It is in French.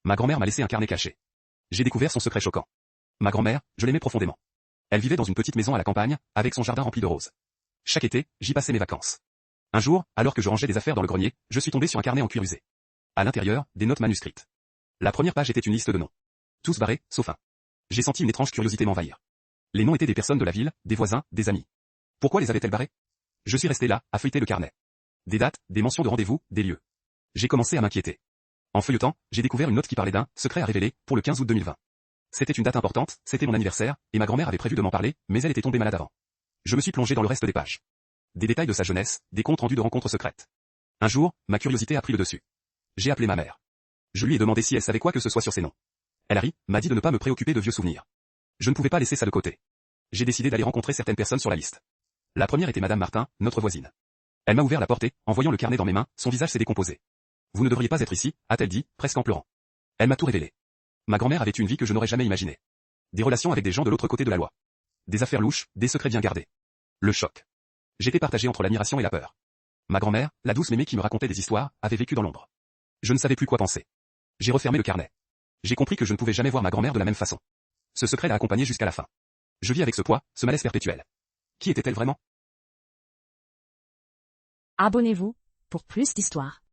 Ma grand-mère m'a laissé un carnet caché. J'ai découvert son secret choquant. Ma grand-mère, je l'aimais profondément. Elle vivait dans une petite maison à la campagne, avec son jardin rempli de roses. Chaque été, j'y passais mes vacances. Un jour, alors que je rangeais des affaires dans le grenier, je suis tombé sur un carnet en cuir usé. À l'intérieur, des notes manuscrites. La première page était une liste de noms. Tous barrés, sauf un. J'ai senti une étrange curiosité m'envahir. Les noms étaient des personnes de la ville, des voisins, des amis. Pourquoi les avait-elle barrés? Je suis resté là, à feuilleter le carnet. Des dates, des mentions de rendez-vous, des lieux. J'ai commencé à m'inquiéter. En feuilletant, j'ai découvert une note qui parlait d'un secret à révéler pour le 15 août 2020. C'était une date importante, c'était mon anniversaire, et ma grand-mère avait prévu de m'en parler, mais elle était tombée malade avant. Je me suis plongé dans le reste des pages. Des détails de sa jeunesse, des comptes rendus de rencontres secrètes. Un jour, ma curiosité a pris le dessus. J'ai appelé ma mère. Je lui ai demandé si elle savait quoi que ce soit sur ces noms. Elle a ri, m'a dit de ne pas me préoccuper de vieux souvenirs. Je ne pouvais pas laisser ça de côté. J'ai décidé d'aller rencontrer certaines personnes sur la liste. La première était Madame Martin, notre voisine. Elle m'a ouvert la porte et, en voyant le carnet dans mes mains, son visage s'est décomposé. Vous ne devriez pas être ici, a-t-elle dit, presque en pleurant. Elle m'a tout révélé. Ma grand-mère avait eu une vie que je n'aurais jamais imaginée. Des relations avec des gens de l'autre côté de la loi. Des affaires louches, des secrets bien gardés. Le choc. J'étais partagé entre l'admiration et la peur. Ma grand-mère, la douce mémé qui me racontait des histoires, avait vécu dans l'ombre. Je ne savais plus quoi penser. J'ai refermé le carnet. J'ai compris que je ne pouvais jamais voir ma grand-mère de la même façon. Ce secret l'a accompagnée jusqu'à la fin. Je vis avec ce poids, ce malaise perpétuel. Qui était-elle vraiment? Abonnez-vous pour plus d'histoires.